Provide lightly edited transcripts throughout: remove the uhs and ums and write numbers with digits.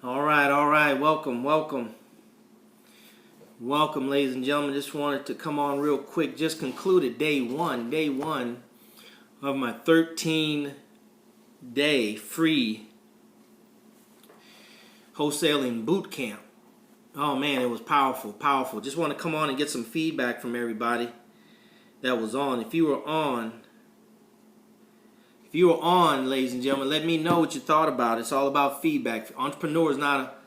All right. Welcome, ladies and gentlemen. Just wanted to come on real quick. Just concluded day one of my 13-day free wholesaling boot camp. Oh man, it was powerful. Just want to come on and get some feedback from everybody that was on. If you were on, ladies and gentlemen, let me know what you thought about it. It's all about feedback. Entrepreneur is not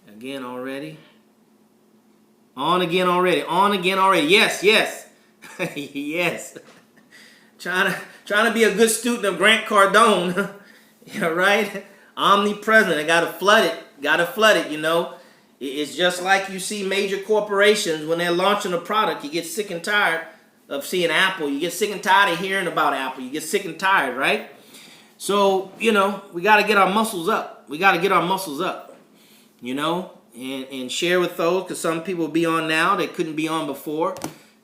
on again already. Yes. Yes. Trying to be a good student of Grant Cardone. Yeah, right? Omnipresent. I gotta flood it, you know. It's just like you see major corporations when they're launching a product, you get sick and tired of seeing Apple. You get sick and tired of hearing about Apple. You get sick and tired, right? So, you know, we got to get our muscles up. You know, and share with those, because some people will be on now that couldn't be on before.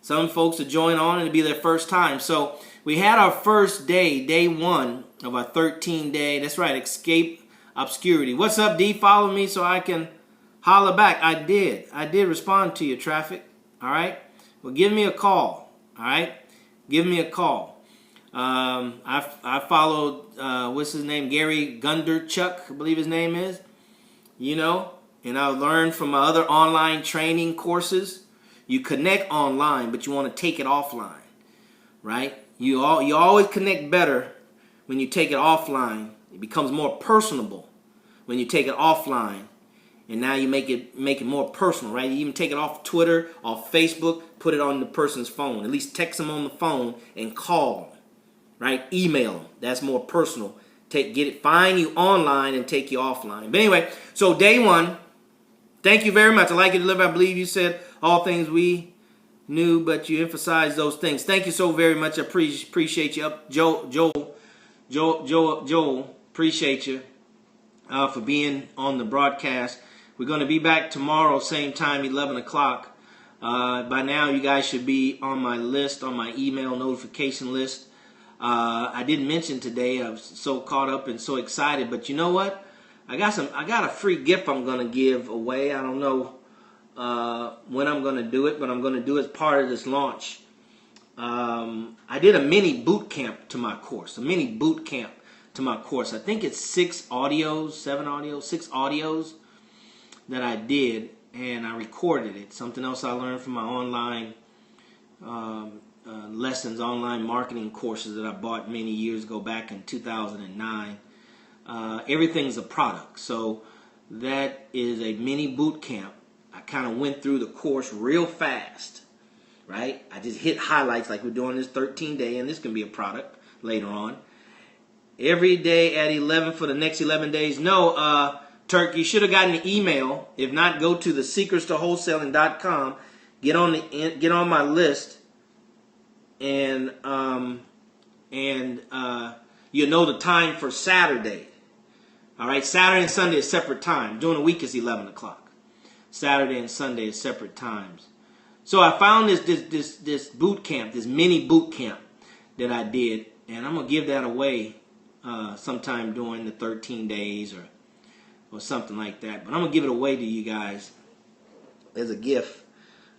Some folks will join on and it'll be their first time. So we had our first day one of our 13-day, that's right, Escape Obscurity. What's up, D? Follow me so I can holler back. I did respond to your traffic. All right. Well, give me a call. All right, give me a call. I followed what's his name, Gary Gunderchuk, I believe his name is. You know, and I learned from my other online training courses. You connect online, but you want to take it offline, right? You always connect better when you take it offline. It becomes more personable when you take it offline. And now you make it more personal, right? You even take it off Twitter, off Facebook, put it on the person's phone. At least text them on the phone and call them, right? Email them. That's more personal. Find you online and take you offline. But anyway, so day one, thank you very much. I like you to live. I believe you said all things we knew, but you emphasized those things. Thank you so very much. I appreciate you. Joel, appreciate you for being on the broadcast. We're going to be back tomorrow, same time, 11 o'clock. By now, you guys should be on my list, on my email notification list. I didn't mention today. I was so caught up and so excited. But you know what? I got a free gift I'm going to give away. I don't know when I'm going to do it, but I'm going to do it as part of this launch. I did a mini boot camp to my course. I think it's 6 audios that I did, and I recorded it. Something else I learned from my online lessons, online marketing courses that I bought many years ago, back in 2009. Everything's a product. So that is a mini boot camp. I kind of went through the course real fast, right? I just hit highlights like we're doing this 13-day, and this can be a product later on. Every day at 11 for the next 11 days. No, Turk, you should have gotten an email. If not, go to thesecretstowholesaling.com. Get on my list, and you know the time for Saturday. All right, Saturday and Sunday is separate time. During the week is 11 o'clock. Saturday and Sunday is separate times. So I found this boot camp, this mini boot camp that I did, and I'm gonna give that away sometime during the 13 days or something like that. But I'm going to give it away to you guys as a gift,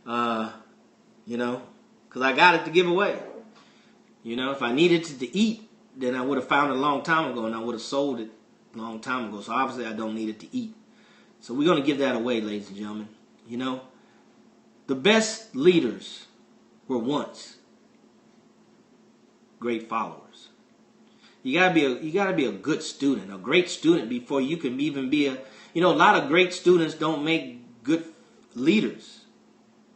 you know, because I got it to give away. You know, if I needed it to eat, then I would have found it a long time ago, and I would have sold it a long time ago. So obviously I don't need it to eat. So we're going to give that away, ladies and gentlemen. You know, the best leaders were once great followers. You gotta be a good student, a great student, before you can even be a. You know, a lot of great students don't make good leaders,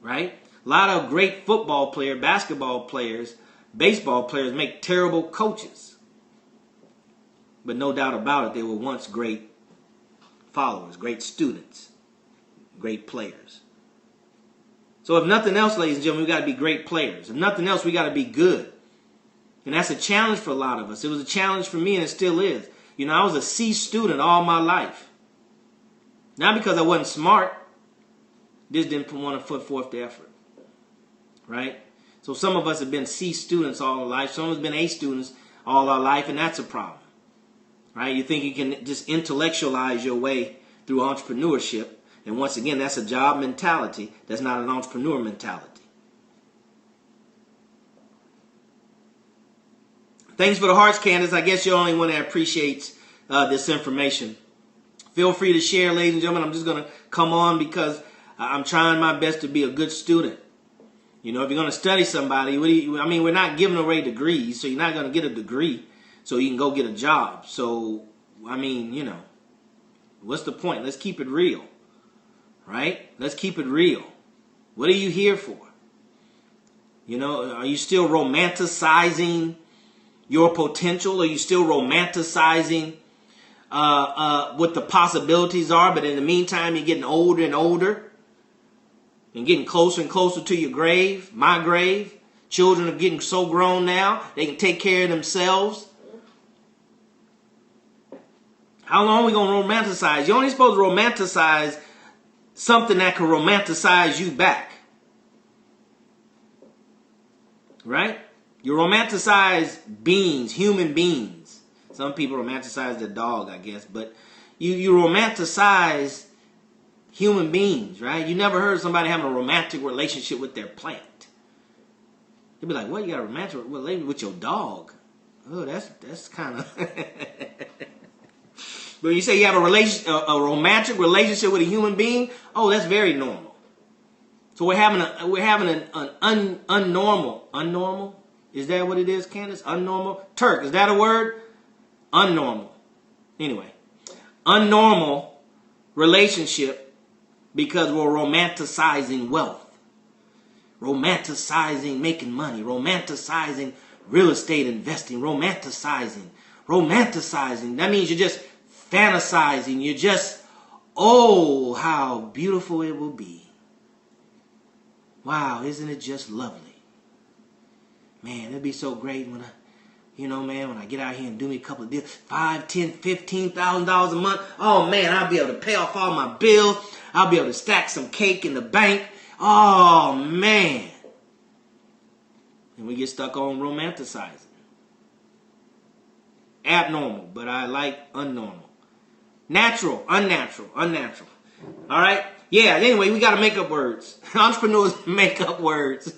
right? A lot of great football players, basketball players, baseball players make terrible coaches. But no doubt about it, they were once great followers, great students, great players. So if nothing else, ladies and gentlemen, we got to be great players. If nothing else, we got to be good. And that's a challenge for a lot of us. It was a challenge for me, and it still is. You know, I was a C student all my life. Not because I wasn't smart. Just didn't want to put forth the effort. Right? So some of us have been C students all our life. Some of us have been A students all our life, and that's a problem. Right? You think you can just intellectualize your way through entrepreneurship. And once again, that's a job mentality. That's not an entrepreneur mentality. Thanks for the hearts, Candace. I guess you're the only one that appreciates this information. Feel free to share, ladies and gentlemen. I'm just going to come on because I'm trying my best to be a good student. You know, if you're going to study somebody, we're not giving away degrees, so you're not going to get a degree so you can go get a job. So, what's the point? Let's keep it real, right? Let's keep it real. What are you here for? Are you still romanticizing your potential? Are you still romanticizing what the possibilities are? But in the meantime, you're getting older and older and getting closer and closer to your grave, my grave. Children are getting so grown now, they can take care of themselves. How long are we going to romanticize? You're only supposed to romanticize something that can romanticize you back. Right? You romanticize beings, human beings. Some people romanticize their dog, I guess. But you romanticize human beings, right? You never heard of somebody having a romantic relationship with their plant. You'd be like, what? You got a romantic relationship with your dog? Oh, that's kind of... But you say you have a romantic relationship with a human being, oh, that's very normal. So we're having an unnormal. Is that what it is, Candace? Unnormal? Turk, is that a word? Unnormal. Anyway, unnormal relationship because we're romanticizing wealth, romanticizing making money, romanticizing real estate investing, romanticizing. That means you're just fantasizing. You're just, oh, how beautiful it will be. Wow, isn't it just lovely? Man, it'd be so great when I get out here and do me a couple of deals, $5,000, $10,000, $15,000 a month. Oh man, I'll be able to pay off all my bills. I'll be able to stack some cake in the bank. Oh man. And we get stuck on romanticizing. Abnormal, but I like unnormal. Natural, unnatural. All right? Yeah, anyway, we got to make up words. Entrepreneurs make up words.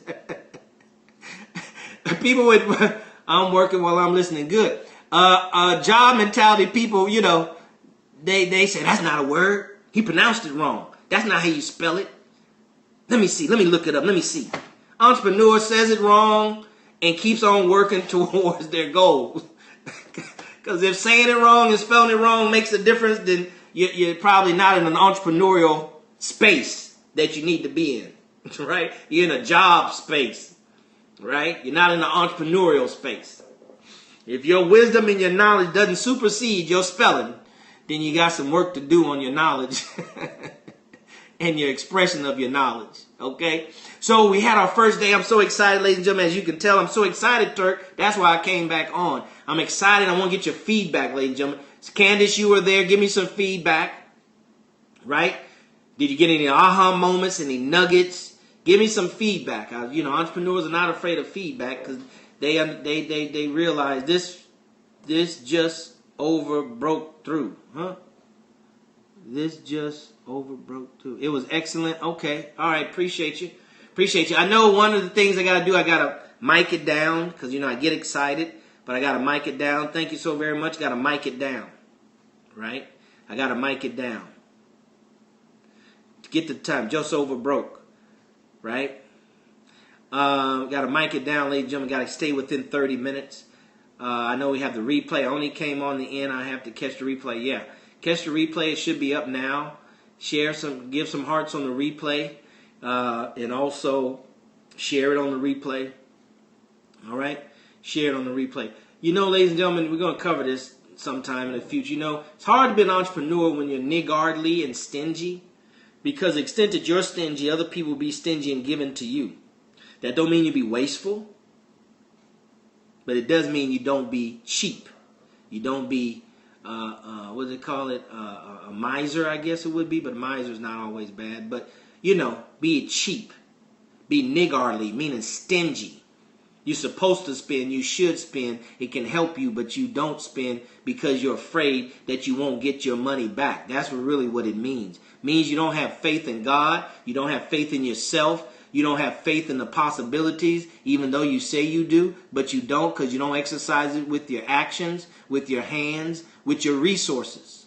People with, I'm working while I'm listening. Good. Job mentality people, they say, that's not a word. He pronounced it wrong. That's not how you spell it. Let me see. Let me look it up. Let me see. Entrepreneur says it wrong and keeps on working towards their goals. Because if saying it wrong and spelling it wrong makes a difference, then you're probably not in an entrepreneurial space that you need to be in, right? You're in a job space, right? You're not in the entrepreneurial space. If your wisdom and your knowledge doesn't supersede your spelling, then you got some work to do on your knowledge and your expression of your knowledge, okay? So we had our first day. I'm so excited, ladies and gentlemen. As you can tell, I'm so excited, Turk. That's why I came back on. I'm excited. I want to get your feedback, ladies and gentlemen. Candace, you were there. Give me some feedback, right? Did you get any aha moments, any nuggets? Give me some feedback. Entrepreneurs are not afraid of feedback because they realize this just broke through, huh? This just broke through. It was excellent. Okay. All right. Appreciate you. I know one of the things I got to do, I got to mic it down because, I get excited, but I got to mic it down. Thank you so very much. Got to mic it down, right? I got to mic it down. To get the time. Just over broke, right? Got to mic it down, ladies and gentlemen. Got to stay within 30 minutes. I know we have the replay. I only came on the end. I have to catch the replay. Yeah. Catch the replay. It should be up now. Give some hearts on the replay. And also share it on the replay. All right? Share it on the replay. Ladies and gentlemen, we're going to cover this sometime in the future. It's hard to be an entrepreneur when you're niggardly and stingy. Because the extent that you're stingy, other people will be stingy and given to you. That don't mean you be wasteful. But it does mean you don't be cheap. You don't be, what do they call it? A miser, I guess it would be. But a miser is not always bad. But, be cheap. Be niggardly, meaning stingy. You're supposed to spend. You should spend. It can help you, but you don't spend because you're afraid that you won't get your money back. That's really what it means. It means you don't have faith in God. You don't have faith in yourself. You don't have faith in the possibilities, even though you say you do, but you don't because you don't exercise it with your actions, with your hands, with your resources.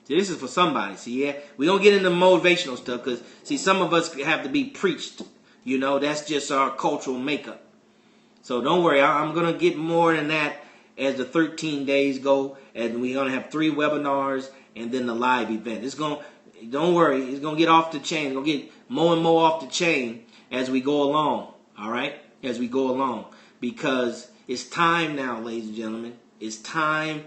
See, this is for somebody. See, yeah, we don't get into motivational stuff because, see, some of us have to be preached. You know, that's just our cultural makeup. So don't worry, I'm going to get more than that as the 13 days go. And we're going to have 3 webinars and then the live event. Don't worry, it's going to get off the chain. It's going to get more and more off the chain as we go along. All right? As we go along. Because it's time now, ladies and gentlemen. It's time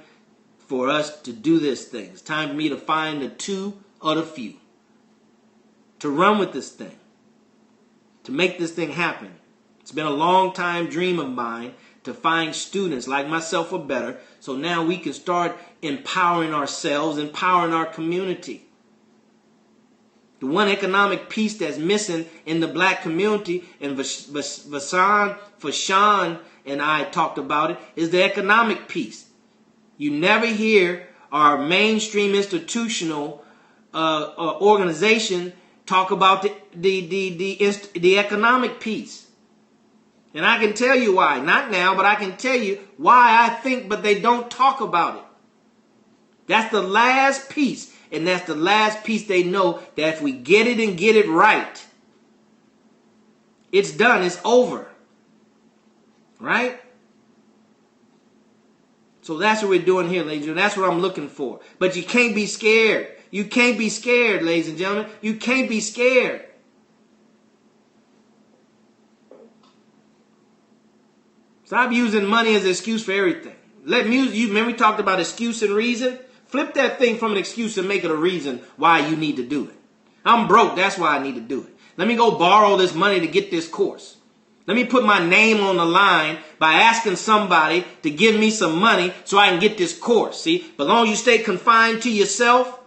for us to do this thing. It's time for me to find the 2 or the few. To run with this thing. To make this thing happen. It's been a long time dream of mine to find students like myself or better, so now we can start empowering ourselves, empowering our community. The one economic piece that's missing in the black community, and Fashawn and I talked about it, is the economic piece. You never hear our mainstream institutional organization talk about the economic piece. And I can tell you why. Not now, but I can tell you why I think, but they don't talk about it. That's the last piece. And that's the last piece they know, that if we get it and get it right, it's done. It's over. Right? So that's what we're doing here, ladies and gentlemen. That's what I'm looking for. But you can't be scared. You can't be scared, ladies and gentlemen. You can't be scared. Stop using money as an excuse for everything. Remember we talked about excuse and reason? Flip that thing from an excuse and make it a reason why you need to do it. I'm broke, that's why I need to do it. Let me go borrow this money to get this course. Let me put my name on the line by asking somebody to give me some money so I can get this course. See, but as long as you stay confined to yourself,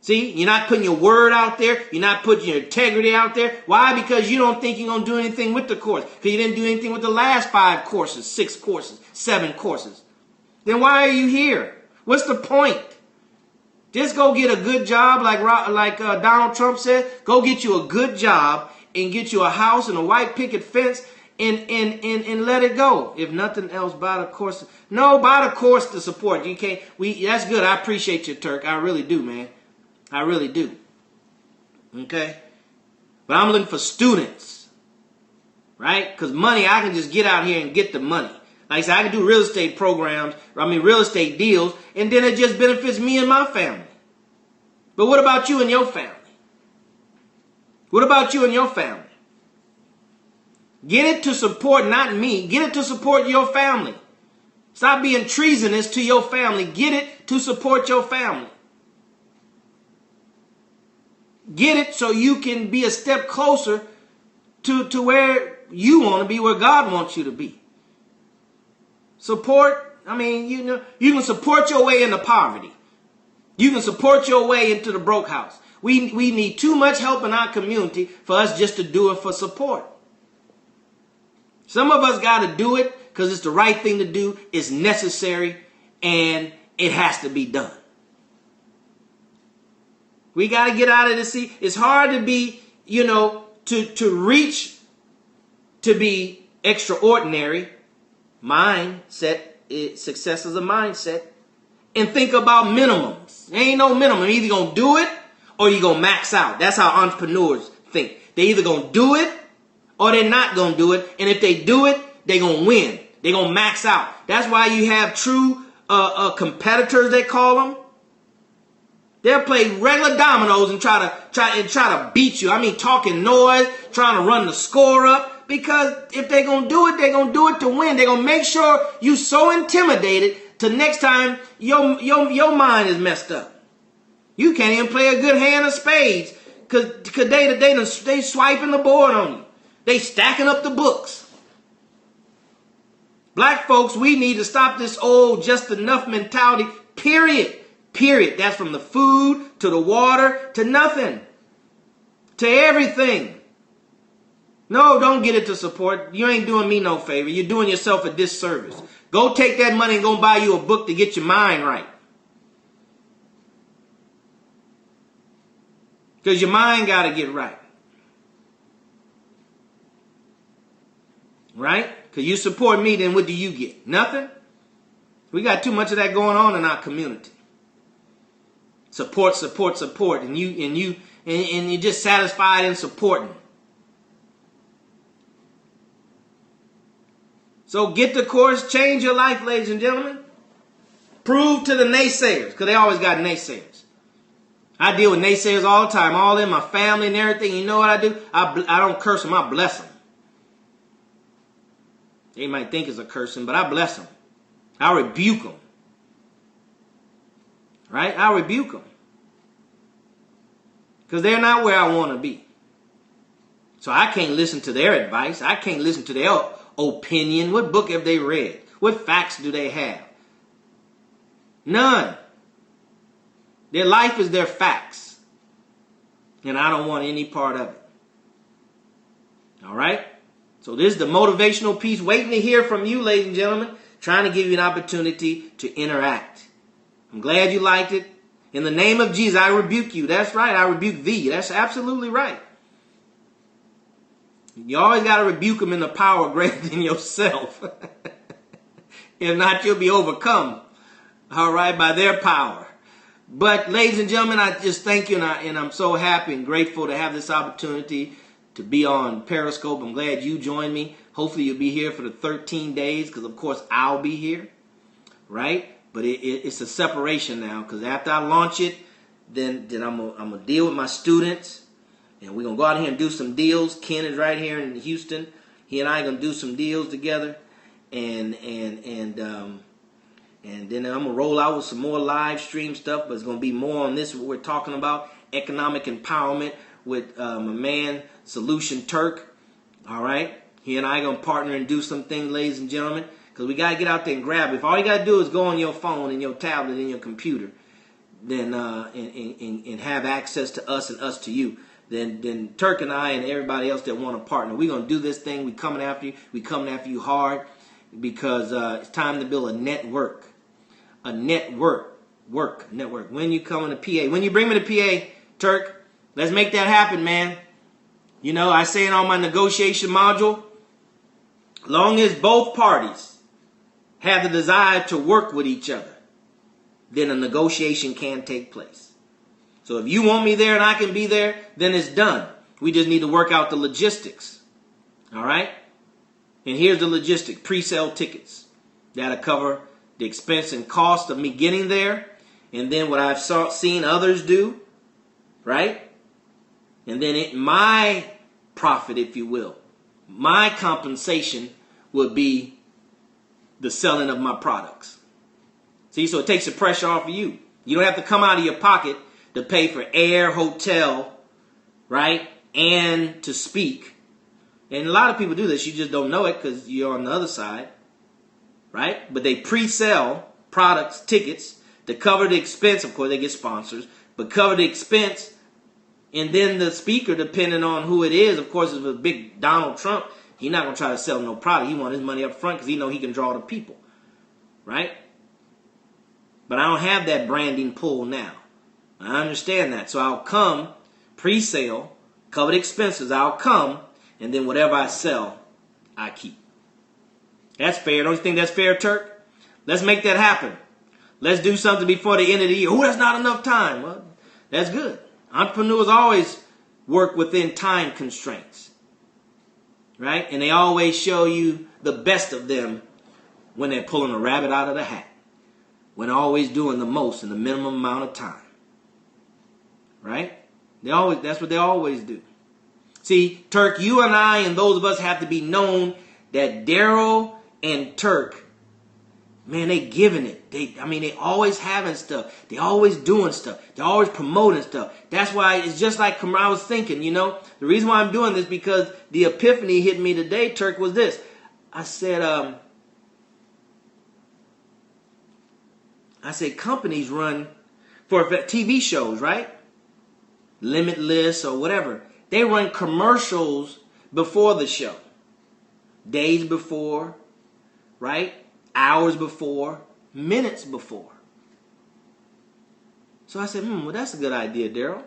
see, you're not putting your word out there. You're not putting your integrity out there. Why? Because you don't think you're going to do anything with the course. Because you didn't do anything with the last 5 courses, 6 courses, 7 courses. Then why are you here? What's the point? Just go get a good job like Donald Trump said. Go get you a good job and get you a house and a white picket fence and let it go. If nothing else, buy the course. No, buy the course to support. You can't. That's good. I appreciate you, Turk. I really do, man. I really do. Okay? But I'm looking for students. Right? Because money, I can just get out here and get the money. Like I said, I can do real estate programs, real estate deals, and then it just benefits me and my family. But what about you and your family? What about you and your family? Get it to support, not me. Get it to support your family. Stop being treasonous to your family. Get it to support your family. Get it so you can be a step closer to where you want to be, where God wants you to be. Support, you can support your way into poverty. You can support your way into the broke house. We need too much help in our community for us just to do it for support. Some of us got to do it because it's the right thing to do. It's necessary and it has to be done. We got to get out of the sea. It's hard to be, to reach to be extraordinary. Mindset, success is a mindset. And think about minimums. There ain't no minimum. You're either going to do it or you're going to max out. That's how entrepreneurs think. They're either going to do it or they're not going to do it. And if they do it, they're going to win. They're going to max out. That's why you have true competitors, they call them. They'll play regular dominoes and try to beat you. Talking noise, trying to run the score up. Because if they're going to do it, they're going to do it to win. They're going to make sure you so intimidated to next time your mind is messed up. You can't even play a good hand of spades because they swiping the board on you. They stacking up the books. Black folks, we need to stop this old just enough mentality, period. Period. That's from the food to the water to nothing. To everything. No, don't get it to support. You ain't doing me no favor. You're doing yourself a disservice. Go take that money and go buy you a book to get your mind right. Because your mind got to get right. Right? Because you support me, then what do you get? Nothing? We got too much of that going on in our community. Support, support, support. And you're just satisfied in supporting. So get the course, change your life, ladies and gentlemen. Prove to the naysayers, because they always got naysayers. I deal with naysayers all the time, all in my family and everything. You know what I do? I don't curse them, I bless them. They might think it's a cursing, but I bless them. I rebuke them. Right? I rebuke them. Because they're not where I want to be. So I can't listen to their advice. I can't listen to their opinion. What book have they read? What facts do they have? None. Their life is their facts. And I don't want any part of it. All right? So this is the motivational piece waiting to hear from you, ladies and gentlemen. Trying to give you an opportunity to interact. I'm glad you liked it. In the name of Jesus, I rebuke you. That's right. I rebuke thee. That's absolutely right. You always got to rebuke them in the power greater than yourself. If not, you'll be overcome. All right, by their power. But ladies and gentlemen, I just thank you, and I'm so happy and grateful to have this opportunity to be on Periscope. I'm glad you joined me. Hopefully you'll be here for the 13 days, because of course I'll be here, right? But it's a separation now, because after I launch it, then I'm gonna deal with my students, and we're gonna go out here and do some deals. Ken is right here in Houston. He and I are gonna do some deals together, and then I'm going to roll out with some more live stream stuff, but it's going to be more on this, what we're talking about, economic empowerment with my man, Solution Turk. All right? He and I are going to partner and do some things, ladies and gentlemen, because we got to get out there and grab it. If all you got to do is go on your phone and your tablet and your computer, then and have access to us and us to you, then Turk and I and everybody else that want to partner, we're going to do this thing. We coming after you. We coming after you hard, because it's time to build a network. A network. When you come to PA, when you bring me to PA, Turk, let's make that happen, man. You know, I say it on my negotiation module. Long as both parties have the desire to work with each other, then a negotiation can take place. So if you want me there and I can be there, then it's done. We just need to work out the logistics. All right? And here's the logistics. Pre-sale tickets. That'll cover the expense and cost of me getting there, and then what I've seen others do, right? And then my profit, if you will, my compensation would be the selling of my products. See, so it takes the pressure off of you. You don't have to come out of your pocket to pay for air, hotel, right, and to speak. And a lot of people do this. You just don't know it because you're on the other side. Right? But they pre-sell products, tickets, to cover the expense. Of course, they get sponsors, but cover the expense. And then the speaker, depending on who it is, of course, if it's a big Donald Trump, he's not going to try to sell no product. He wants his money up front because he know he can draw the people. Right? But I don't have that branding pull now. I understand that. So I'll come, pre-sale, cover the expenses. I'll come, and then whatever I sell, I keep. That's fair. Don't you think that's fair, Turk? Let's make that happen. Let's do something before the end of the year. Oh, that's not enough time. Well, that's good. Entrepreneurs always work within time constraints. Right? And they always show you the best of them when they're pulling a rabbit out of the hat. When they're always doing the most in the minimum amount of time. Right? That's what they always do. See, Turk, you and I and those of us have to be known that Darrell and Turk, man, they giving it. They always having stuff. They always doing stuff. They're always promoting stuff. That's why it's just like I was thinking, you know. The reason why I'm doing this because the epiphany hit me today, Turk, was this. I said companies run for TV shows, right? Limitless or whatever. They run commercials before the show. Days before, right? Hours before, minutes before. So I said, well, that's a good idea, Darrell.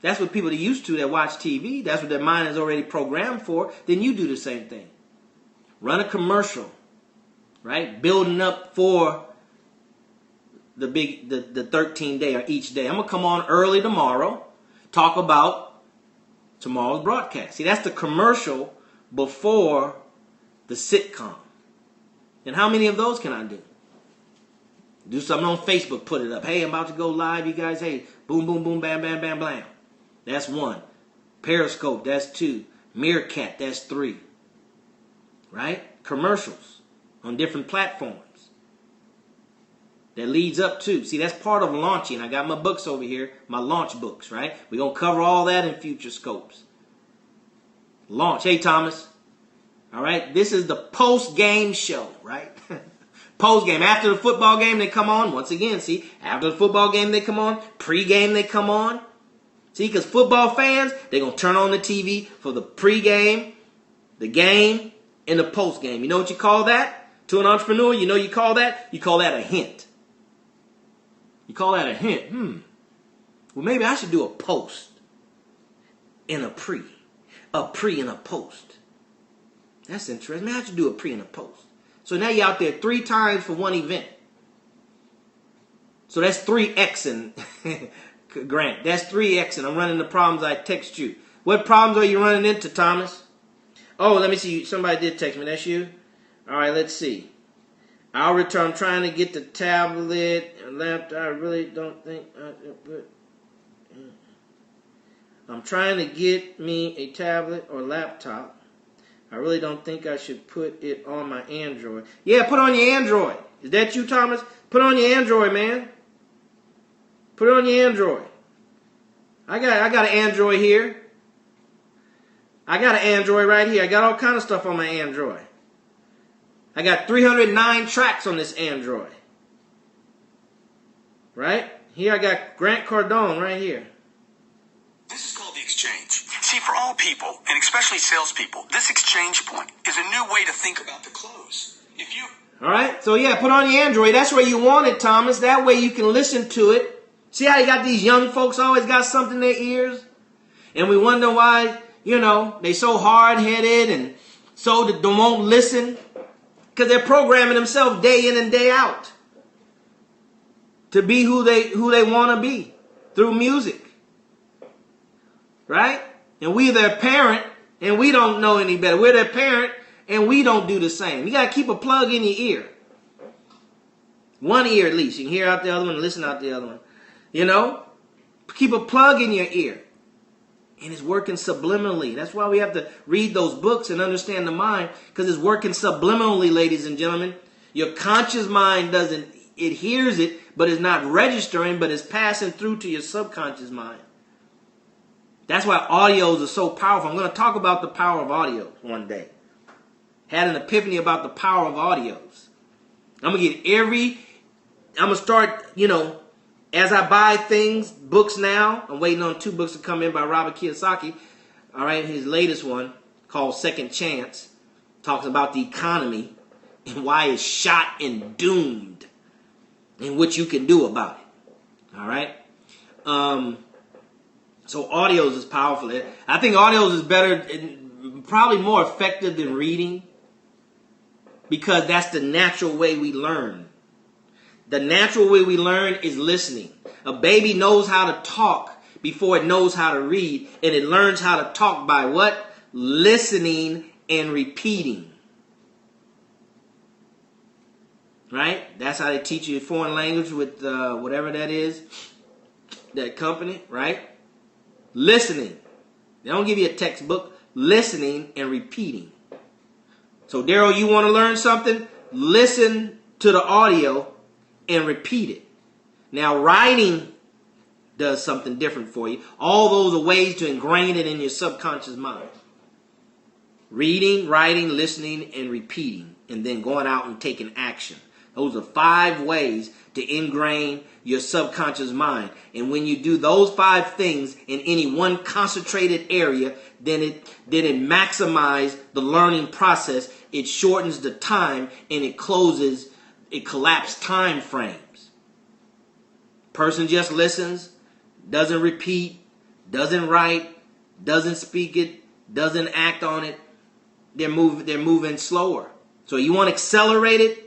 That's what people are used to that watch TV. That's what their mind is already programmed for. Then you do the same thing. Run a commercial, right? Building up for the 13th day or each day. I'm going to come on early tomorrow, talk about tomorrow's broadcast. See, that's the commercial before the sitcom. And how many of those can I do? Do something on Facebook, put it up. Hey, I'm about to go live, you guys. Hey, boom, boom, boom, bam, bam, bam, blam. That's 1. Periscope, that's 2. Meerkat, that's 3. Right? Commercials on different platforms. That leads up to. See, that's part of launching. I got my books over here, my launch books, right? We're going to cover all that in future scopes. Launch. Hey, Thomas. All right? This is the post-game show, right? Post-game. After the football game, they come on. Once again, see, after the football game, they come on. Pre-game, they come on. See, because football fans, they're going to turn on the TV for the pre-game, the game, and the post-game. You know what you call that? To an entrepreneur, you know you call that? You call that a hint. You call that a hint. Well, maybe I should do a post and a pre. A pre and a post. That's interesting. Maybe I should do a pre and a post. So now you're out there 3 times for one event. So that's 3Xing, Grant. That's 3Xing. I'm running the problems I text you. What problems are you running into, Thomas? Oh, let me see. Somebody did text me. That's you? All right, let's see. I'll return. I'm trying to get the tablet and laptop. I really don't think I'm trying to get me a tablet or laptop. I really don't think I should put it on my Android. Yeah, put on your Android. Is that you, Thomas? Put on your Android, man. Put it on your Android. I got an Android here. I got an Android right here. I got all kind of stuff on my Android. I got 309 tracks on this Android. Right? Here I got Grant Cardone right here. This is called the exchange. See, for all people, and especially salespeople, this exchange point is a new way to think about the close. All right? So yeah, put on your Android. That's where you want it, Thomas. That way you can listen to it. See how you got these young folks always got something in their ears? And we wonder why, they so hard-headed and so that they won't listen. Because they're programming themselves day in and day out to be who they want to be through music. Right? And we're their parent and we don't know any better. We're their parent and we don't do the same. You got to keep a plug in your ear. One ear at least. You can hear out the other one and listen out the other one. Keep a plug in your ear. And it's working subliminally. That's why we have to read those books and understand the mind, because it's working subliminally, ladies and gentlemen. Your conscious mind it hears it, but it's not registering, but it's passing through to your subconscious mind. That's why audios are so powerful. I'm going to talk about the power of audio one day. Had an epiphany about the power of audios. I'm going to start, as I buy things, books now, I'm waiting on 2 books to come in by Robert Kiyosaki. All right, his latest one called Second Chance talks about the economy and why it's shot and doomed and what you can do about it. All right? So audios is powerful. I think audios is better, probably more effective than reading, because that's the natural way we learn. The natural way we learn is listening. A baby knows how to talk before it knows how to read, and it learns how to talk by what? Listening and repeating. Right? That's how they teach you a foreign language with whatever that is, that company, right? Listening. They don't give you a textbook. Listening and repeating. So, Darrell, you want to learn something? Listen to the audio and repeat it. Now, writing does something different for you. All those are ways to ingrain it in your subconscious mind. Reading, writing, listening, and repeating. And then going out and taking action. Those are 5 ways to ingrain your subconscious mind. And when you do those 5 things in any one concentrated area, then it maximizes the learning process. It shortens the time and it collapses time frames. Person just listens, doesn't repeat, doesn't write, doesn't speak it, doesn't act on it. They're moving slower. So you want accelerated?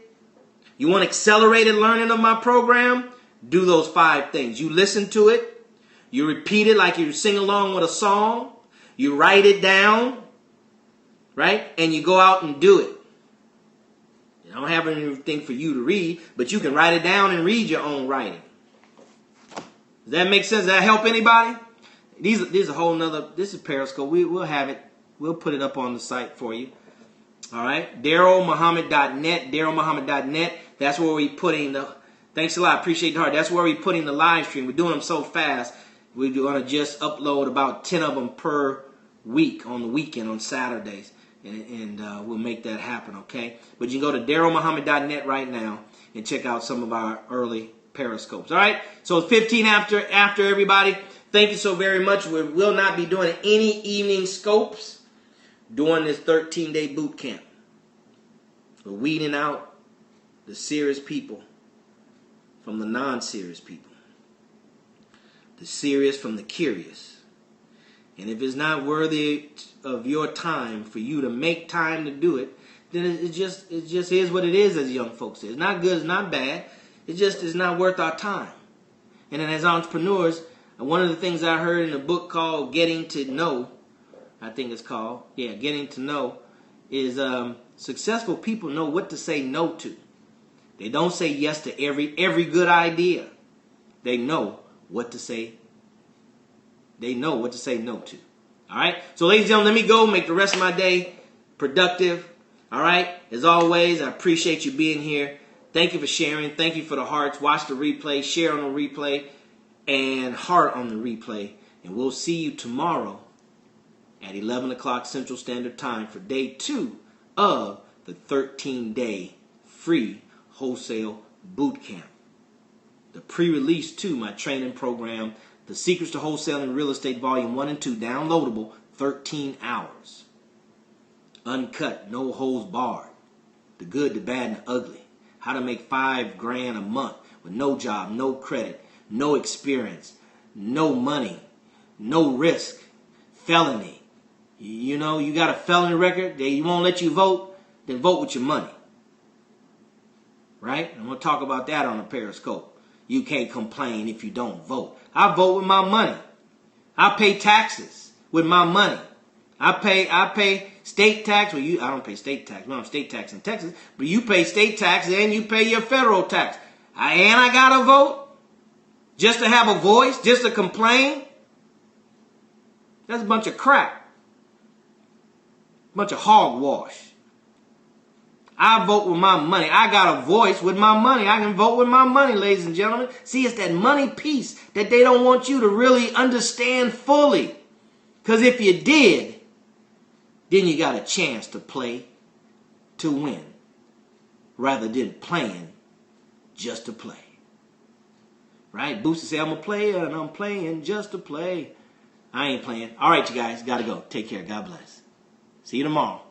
You want accelerated learning of my program? Do those 5 things. You listen to it. You repeat it like you sing along with a song. You write it down, right? And you go out and do it. I don't have anything for you to read, but you can write it down and read your own writing. Does that make sense? Does that help anybody? This is Periscope. We'll have it. We'll put it up on the site for you. All right. DarrellMuhammad.net. DarrellMuhammad.net. That's where we're putting the... Thanks a lot. Appreciate the heart. That's where we're putting the live stream. We're doing them so fast. We're going to just upload about 10 of them per week on the weekend, on Saturdays. And we'll make that happen, okay? But you can go to DarrellMuhammad.net right now and check out some of our early Periscopes. All right? So it's 15 after everybody. Thank you so very much. We will not be doing any evening scopes during this 13-day boot camp. We're weeding out the serious people from the non-serious people. The serious from the curious. And if it's not worthy of your time for you to make time to do it, then it just is what it is, as young folks say. It's not good, it's not bad. It just is not worth our time. And then as entrepreneurs, one of the things I heard in a book called Getting to Know, I think it's called, Getting to Know, is successful people know what to say no to. They don't say yes to every good idea. They know what to say. They know what to say no to. All right? So, ladies and gentlemen, let me go make the rest of my day productive. All right? As always, I appreciate you being here. Thank you for sharing. Thank you for the hearts. Watch the replay. Share on the replay. And heart on the replay. And we'll see you tomorrow at 11 o'clock Central Standard Time for day 2 of the 13-day free wholesale boot camp. The pre-release to my training program, The Secrets to Wholesaling Real Estate Volume 1 and 2, downloadable, 13 hours. Uncut, no holds barred. The good, the bad, and the ugly. How to make $5,000 a month with no job, no credit, no experience, no money, no risk, felony. You know, you got a felony record, they won't let you vote, then vote with your money. Right? I'm going to talk about that on the Periscope. You can't complain if you don't vote. I vote with my money. I pay taxes with my money. I pay state tax. Well, I don't pay state tax. We don't have state tax in Texas. But you pay state tax and you pay your federal tax. And I got to vote? Just to have a voice? Just to complain? That's a bunch of crap. A bunch of hogwash. I vote with my money. I got a voice with my money. I can vote with my money, ladies and gentlemen. See, it's that money piece that they don't want you to really understand fully. Because if you did, then you got a chance to play to win rather than playing just to play. Right? Booster say, I'm a player and I'm playing just to play. I ain't playing. All right, you guys. Got to go. Take care. God bless. See you tomorrow.